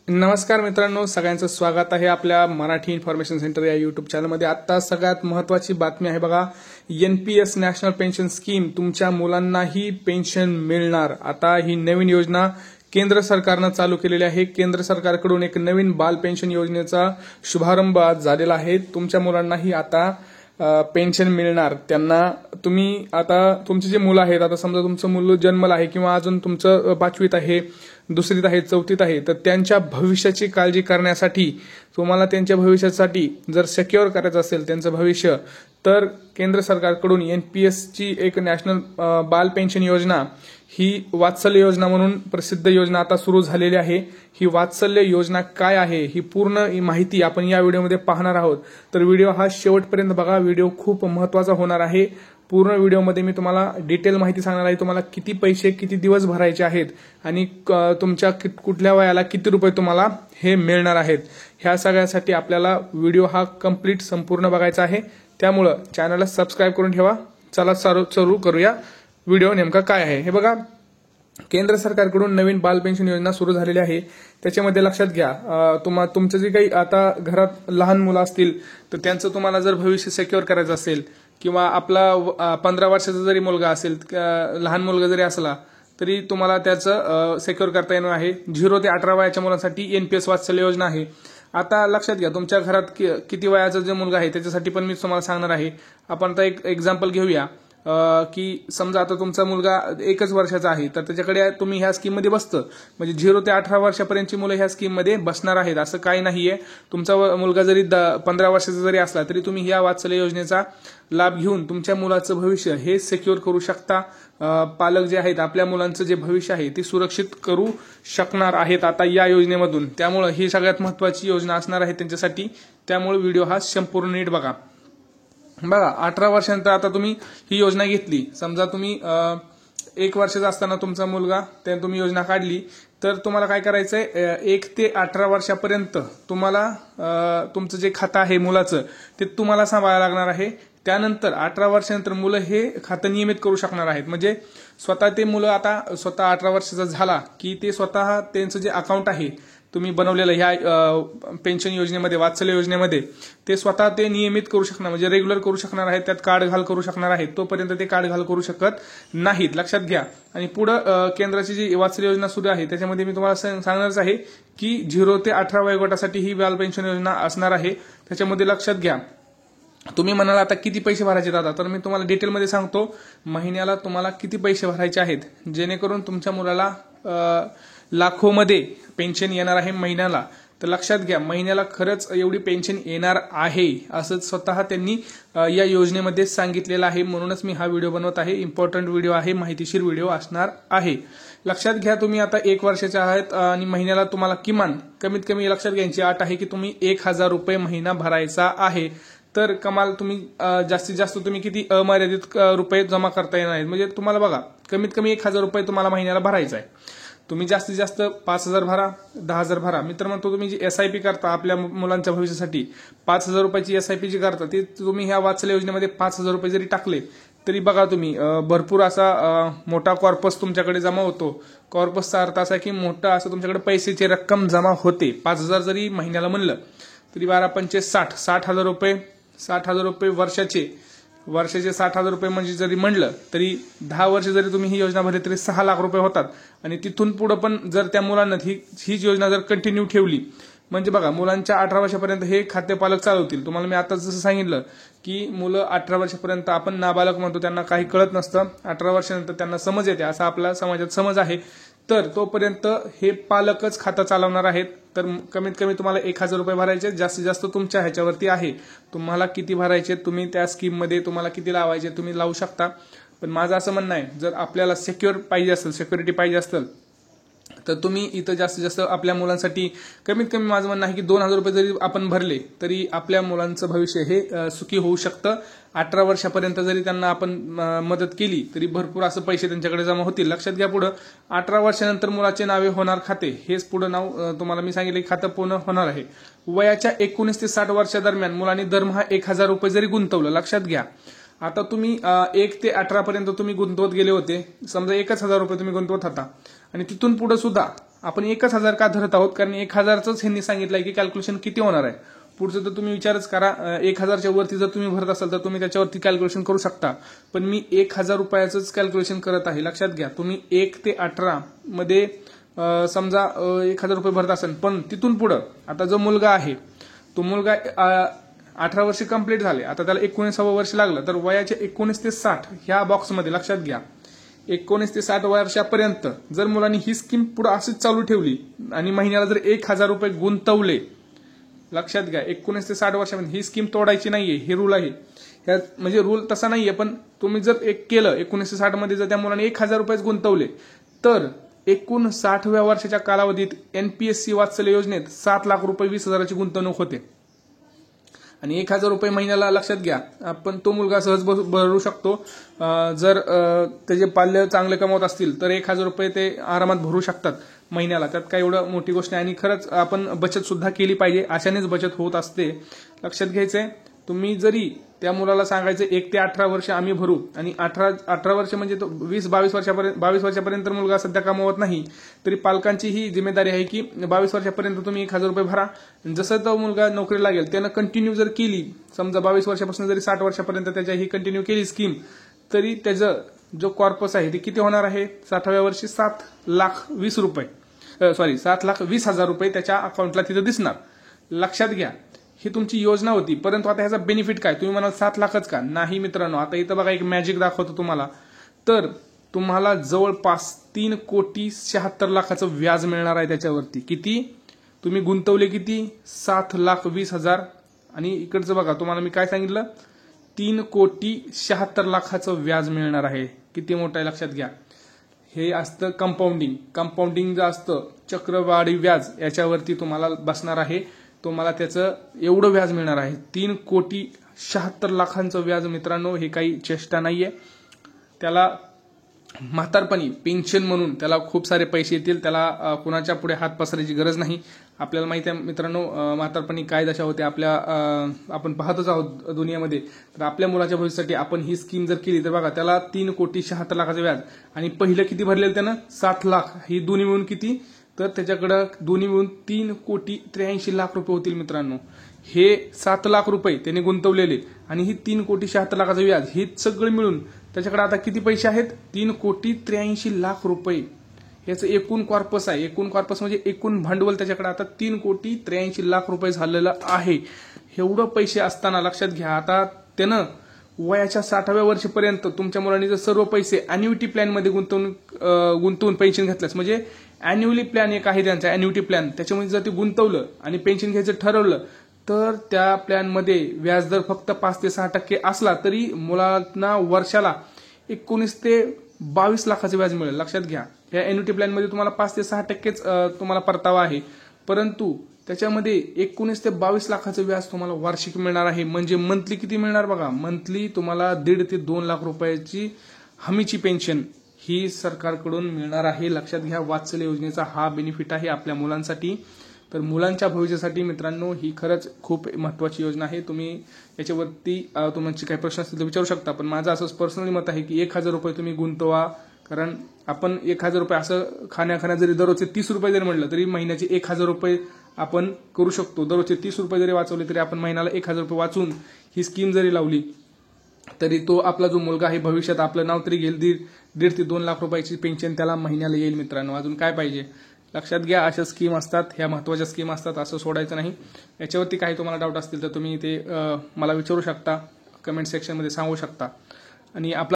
नमस्कार मित्रांनो, सगळ्यांचं स्वागत आहे आपल्या मराठी इन्फॉर्मेशन सेंटर या युट्यूब चॅनलमध्ये। आता सगळ्यात महत्त्वाची बातमी आहे बघा, एनपीएस नॅशनल पेन्शन स्कीम तुमच्या मुलांनाही पेन्शन मिळणार। आता ही नवीन योजना केंद्र सरकारने चालू केलेली आहे। केंद्र सरकारकडून एक नवीन बाल पेन्शन योजनेचा शुभारंभ आज झालेला आहे। तुमच्या मुलांनाही आता पेन्शन मिळणार। त्यांना तुम्ही आता तुमचे जे मुलं आहेत, आता समजा तुमचं मुलं जन्मलं आहे किंवा अजून तुमचं 5वीत आहे, दुसरीत आहे, 4थीत आहे, तर त्यांच्या भविष्याची काळजी करण्यासाठी तुम्हाला त्यांच्या भविष्यासाठी जर सिक्युअर करायचं असेल त्यांचं भविष्य, तर केंद्र सरकारकडून एनपीएस ची एक नॅशनल बाल पेन्शन योजना ही वात्सल्य योजना म्हणून प्रसिद्ध योजना आता सुरू झालेली आहे। ही वात्सल्य योजना काय आहे ही पूर्ण माहिती आपण या व्हिडिओमध्ये पाहणार आहोत। तर व्हिडिओ हा शेवटपर्यंत बघा, व्हिडिओ खूप महत्त्वाचा होणार आहे। पूर्ण व्हिडिओमध्ये मी तुम्हाला डिटेल माहिती सांगणार आहे, तुम्हाला किती पैसे किती दिवस भरायचे आहेत आणि तुमच्या कुठल्या वयाला किती रुपये तुम्हाला हे मिळणार आहेत। ह्या सगळ्यासाठी आपल्याला व्हिडिओ हा कंप्लीट संपूर्ण बघायचा आहे, त्यामुळे चॅनलला सबस्क्राइब करून ठेवा। चला सुरू करूया। व्हिडिओ नेमका काय आहे हे बघा। केंद्र सरकारकडून नवीन बाल पेन्शन योजना सुरू झालेली आहे। त्याच्यामध्ये लक्षात घ्या, तुमचं जे काही आता घरात लहान मुलं असतील तर त्यांचं तुम्हाला जर भविष्य सिक्युअर करायचं असेल किंवा आपला 15 वर्षाचा जरी मुलगा असेल, लहान मुलगा जरी असला तरी तुम्हाला त्याचं सिक्युअर करता येणार आहे। 0 ते 18 वयाच्या मुलांसाठी एनपीएस वात्सल्य योजना आहे। आता लक्षात घ्या, तुमच्या घरात किती वयाचा जो मुलगा आहे त्याच्यासाठी पण मी तुम्हाला सांगणार आहे। आपण आता एक एक्झाम्पल घेऊया की समजा आता तुमचा मुलगा 1 वर्षाचा आहे, तर त्याच्याकडे तुम्ही ह्या स्कीम मध्ये बसतं, म्हणजे 0 ते 18 वर्षापर्यंतची मुलं ह्या स्कीम मध्ये बसणार आहेत असं काही नाहीये। तुमचा मुलगा जरी 15 वर्षाचा जरी असला तरी तुम्ही या वात्सल्य योजनेचा लाभ घेऊन तुमच्या मुलाचं भविष्य हे सिक्युअर करू शकता। पालक जे आहेत आपल्या मुलांचं जे भविष्य आहे ते सुरक्षित करू शकणार आहेत आता या योजनेमधून। त्यामुळे ही सगळ्यात महत्त्वाची योजना असणार आहे त्यांच्यासाठी। त्यामुळे व्हिडिओ हा संपूर्ण नीट बघा। 18 वर्षानंतर आता तुम्ही ही योजना घेतली, समजा तुम्ही 1 वर्षाचा असताना तुमचा मुलगा त्या तुम्ही योजना काढली, तर तुम्हाला काय करायचंय, 1 ते 18 वर्षापर्यंत तुम्हाला तुमचं जे खातं आहे मुलाचं ते तुम्हाला सांभाळायला लागणार आहे। त्यानंतर 18 वर्षानंतर मुलं हे खातं नियमित करू शकणार आहेत, म्हणजे स्वतः ते मुलं आता स्वतः 18 वर्षाचा झाला की ते स्वतः त्यांचं जे अकाउंट आहे तुम्ही बनवलेलं ह्या पेन्शन योजनेमध्ये, वात्सल्य योजनेमध्ये, ते स्वतः ते नियमित करू शकणार, म्हणजे रेग्युलर करू शकणार आहेत, त्यात कार्ड घाल करू शकणार आहेत। तोपर्यंत ते कार्ड घाल करू शकत नाहीत, लक्षात घ्या। आणि पुढे केंद्राची जी वात्सल्य योजना सुरू आहे त्याच्यामध्ये मी तुम्हाला सांगणारच आहे की 0 ते 18 वयोगटासाठी ही बाल पेन्शन योजना असणार आहे। त्याच्यामध्ये लक्षात घ्या, तुम्ही म्हणाल आता किती पैसे भरायचे दादा, तर मी तुम्हाला डिटेलमध्ये सांगतो। महिन्याला तुम्हाला किती पैसे भरायचे आहेत जेणेकरून तुमच्या मुलाला लाखोमध्ये पेन्शन येणार आहे महिन्याला। तर लक्षात घ्या, महिन्याला खरंच एवढी पेन्शन येणार आहे असं स्वतः त्यांनी या योजनेमध्ये सांगितलेलं आहे। म्हणूनच मी हा व्हिडिओ बनवत आहे। इम्पॉर्टंट व्हिडिओ आहे, माहितीशीर व्हिडिओ असणार आहे। लक्षात घ्या, तुम्ही आता 1 वर्षाचे आहेत आणि महिन्याला तुम्हाला किमान कमीत कमी लक्षात घ्यायची अट आहे की तुम्ही 1000 रुपये महिना भरायचा आहे। तर कमाल तुम्ही जास्तीत जास्त तुम्ही किती अमर्यादित रुपये जमा करता येणार आहेत, म्हणजे तुम्हाला बघा कमीत कमी 1000 रुपये तुम्हाला महिन्याला भरायचा आहे। तुम्ही जास्तीत जास्त 5000 भरा, 10000 भरा। मी तर म्हणतो तुम्ही जी एसआयपी करता आपल्या मुलांच्या भविष्यासाठी 5000 रुपयाची एसआयपी जी करता ती तुम्ही ह्या वात्सल्य योजनेमध्ये 5000 रुपये जरी टाकले तरी बघा तुम्ही भरपूर असा मोठा कॉर्पस तुमच्याकडे जमा होतो। कॉर्पसचा अर्थ असा की मोठा असं तुमच्याकडे पैशाची रक्कम जमा होते। 5000 जरी महिन्याला म्हणलं तरी 12 पंचे 60, 60,000 रुपये, 60,000 रुपये वर्षाचे 60,000 रुपये म्हणजे जरी म्हणलं तरी 10 वर्ष जरी तुम्ही ही योजना भरली तरी 6 लाख रुपये होतात। आणि तिथून पुढे पण जर त्या मुलांना हीच योजना जर कंटिन्यू ठेवली, म्हणजे बघा मुलांच्या 18 वर्षापर्यंत हे खाते पालक चालवतील। तुम्हाला मी आता जसं सांगितलं की मुलं 18 वर्षापर्यंत आपण नाबालक म्हणतो, त्यांना काही कळत नसतं। 18 वर्षानंतर त्यांना समज येते, असा आपल्या समाजात समज आहे। तर तोपर्यंत हे पालकच खातं चालवणार आहेत। तर कमीत कमी तुम्हाला 1000 रुपये भरायचे, जास्तीत जास्त तुमच्या ह्याच्यावरती आहे तुम्हाला किती भरायचे, तुम्ही त्या स्कीम मध्ये तुम्हाला किती लावायचे तुम्ही लावू शकता। पण माझं असं म्हणणं आहे, जर आपल्याला सिक्युअर पाहिजे असेल, सिक्युरिटी पाहिजे असेल, तर तुम्ही इथं जास्तीत जास्त आपल्या मुलांसाठी कमीत कमी माझं म्हणणं आहे की 2000 रुपये जरी आपण भरले तरी आपल्या मुलांचं भविष्य हे सुखी होऊ शकतं। 18 वर्षापर्यंत जरी त्यांना आपण मदत केली तरी भरपूर असं पैसे त्यांच्याकडे जमा होतील। लक्षात घ्या, पुढे 18 वर्षानंतर मुलाचे नावे होणार खाते, हेच पुढे नाव तुम्हाला मी सांगितले खातं पूर्ण होणार आहे। वयाच्या 19 ते 60 वर्षादरम्यान मुलांनी दरमहा 1000 रुपये जरी गुंतवलं, लक्षात घ्या आता तुम्ही 1 ते 18 पर्यंत तुम्ही गुंतवत गेले होते, समजा 1000 रुपये तुम्ही गुंतवत होता आणि तिथून पुढे सुद्धा आपण 1,000 का धरत आहोत, कारण 1,000च ह्यांनी सांगितलंय की कॅल्क्युलेशन किती होणार आहे. पुढचं तर तुम्ही विचारच करा. 1,000च्या वरती जर तुम्ही भरत असाल तर तुम्ही त्याच्यावरती कॅल्क्युलेशन करू शकता. पण मी 1,000 रुपयाचंच कॅल्क्युलेशन करत आहे. लक्षात घ्या, तुम्ही 1 ते 18 मध्ये समजा 1,000 रुपये भरत असाल, पण तिथून पुढं आता जो मुलगा आहे तो मुलगा 18 वर्ष कंप्लीट झाले, आता त्याला 19वे वर्ष लागलं, तर वयाचे 19 ते 60 ह्या बॉक्समध्ये लक्षात घ्या 19 ते 60 वर्षापर्यंत जर मुलांनी ही स्कीम पुढे अशीच चालू ठेवली आणि महिन्याला जर 1,000 रुपये गुंतवले, लक्षात घ्या 19 ते 60 वर्षापर्यंत ही स्कीम तोडायची नाहीये, हे रूल आहे. म्हणजे रूल तसा नाहीये, पण तुम्ही जर एक केलं 19 ते 60 मध्ये जर त्या मुलाने 1,000 रुपये गुंतवले, तर एकूण 60व्या वर्षाच्या कालावधीत एनपीएससी वात्सल्य योजनेत 7 लाख रुपये 20,000ची गुंतवणूक होते. आणि 1,000 रुपये महिन्याला लक्षात घ्या आपण तो मुलगा सहज भरू शकतो. जर त्याचे पाल्य चांगले कमवत असतील तर 1,000 रुपये ते आरामात भरू शकतात महिन्याला. त्यात काही एवढं मोठी गोष्ट नाही. आणि खरंच आपण बचत सुद्धा केली पाहिजे, अशानेच बचत होत असते. लक्षात घ्यायचंय, तुम्ही जरी त्या मुलाला सांगायचं 1 ते 18 वर्ष आम्ही भरू, आणि 18 वर्ष म्हणजे तो 22 वर्षापर्यंत मुलगा सध्या कमवत नाही, तरी पालकांची ही जिम्मेदारी आहे की 22 वर्षापर्यंत तुम्ही 1,000 रुपये भरा. जसं तो मुलगा नोकरी लागेल त्यानं कंटिन्यू जर केली, समजा 22 वर्षापासून जरी 60 वर्षापर्यंत त्याच्या ही कंटिन्यू केली स्कीम, तरी त्याचं जो कॉर्पस आहे ते किती होणार आहे, 60व्या वर्षी 7,20,000 रुपये त्याच्या अकाउंटला तिथं दिसणार. लक्षात घ्या, ही तुमची योजना होती, परंतु आता ह्याचा बेनिफिट काय, तुम्ही म्हणाल 7 लाखच का? नाही मित्रांनो, आता इथं बघा एक मॅजिक दाखवतो तुम्हाला. तर तुम्हाला जवळपास 3,76,00,000चं व्याज मिळणार आहे त्याच्यावरती. किती तुम्ही गुंतवले, किती 7,20,000, आणि इकडचं बघा तुम्हाला मी काय सांगितलं, 3,76,00,000चं व्याज मिळणार आहे. किती मोठं आहे लक्षात घ्या. हे असतं कंपाऊंडिंग जे असतं चक्रवाढी व्याज, याच्यावरती तुम्हाला बसणार आहे. तुम्हाला त्याचं एवढं व्याज मिळणार आहे, 3,76,00,000चं व्याज. मित्रांनो, हे काही चेष्टा नाहीये. त्याला म्हातारपणी पेन्शन म्हणून त्याला खूप सारे पैसे येतील. त्याला कुणाच्या पुढे हात पसरायची गरज नाही. आपल्याला माहिती आहे मित्रांनो, म्हातारपणी काय दशा होते आपल्या, आपण पाहतच आहोत दुनियामध्ये. तर आपल्या मुलाच्या भविष्यासाठी आपण ही स्कीम जर केली तर बघा, त्याला 3,76,00,000चं व्याज, आणि पहिलं किती भरलेलं त्यानं 7 लाख, ही दोन्ही मिळून किती, तर त्याच्याकडं दोन्ही मिळून 3,83,00,000 रुपये होतील. मित्रांनो, हे 7 लाख रुपये त्याने गुंतवलेले आणि ही 3,76,00,000चं व्याज, हे सगळं मिळून त्याच्याकडे आता किती पैसे आहेत, 3,83,00,000 रुपये. याचं एकूण कॉर्पस आहे. एकूण कॉर्पस म्हणजे एकूण भांडवल त्याच्याकडे आता 3,83,00,000 रुपये झालेलं आहे. एवढं पैसे असताना लक्षात घ्या, आता त्यानं वयाच्या 60व्या वर्षापर्यंत तुमच्या मुलांनी जर सर्व पैसे अॅन्युइटी प्लॅनमध्ये गुंतवून पेन्शन घेतल्यास, म्हणजे अॅन्युअली प्लॅन एक आहे त्यांचा, अॅन्युइटी प्लॅन, त्याच्यामध्ये जर ते गुंतवलं आणि पेन्शन घ्यायचं ठरवलं, तर त्या प्लॅनमध्ये व्याजदर फक्त 5 ते 6% असला तरी मुलांना वर्षाला 19 ते 22 लाखाचं व्याज मिळेल. लक्षात घ्या, या अॅन्युइटी प्लॅनमध्ये तुम्हाला 5 ते 6%च तुम्हाला परतावा आहे, परंतु त्याच्यामध्ये 19 ते 22 लाखाचं व्याज तुम्हाला वार्षिक मिळणार आहे. म्हणजे मंथली किती मिळणार बघा, मंथली तुम्हाला 1.5 ते 2 लाख रुपयाची हमीची पेन्शन ही सरकारकडून मिळणार आहे. लक्षात घ्या, वात्सल्य योजनेचा हा बेनिफिट आहे आपल्या मुलांसाठी. तर मुलांच्या भविष्यासाठी मित्रांनो ही खरंच खूप महत्वाची योजना आहे. तुम्ही याच्यावरती तुमचे काही प्रश्न असतील तर विचारू शकता, पण माझं असं पर्सनली मत आहे की 1,000 रुपये तुम्ही गुंतवा. कारण आपण 1,000 रुपये असं खाण्या जरी दररोजचे 30 रुपये जरी म्हटलं तरी महिन्याचे 1,000 रुपये आपण करू शकतो. दररोजचे 30 रुपये जरी वाचवले तरी आपण महिन्याला 1,000 रुपये वाचून ही स्कीम जरी लावली तरी तो आपला जो मुलगा आहे भविष्यात आपलं नाव तरी घेईल. 1.5 ते 2 लाख रुपयाची पेन्शन त्याला महिन्याला येईल. मित्रांनो, अजून काय पाहिजे. लक्षात घ्या, अशा स्कीम असतात, ह्या महत्वाच्या स्कीम असतात, असं सोडायचं नाही. याच्यावरती काही तुम्हाला डाऊट असतील तर तुम्ही ते मला विचारू शकता, कमेंट सेक्शनमध्ये सांगू शकता. आणि आपला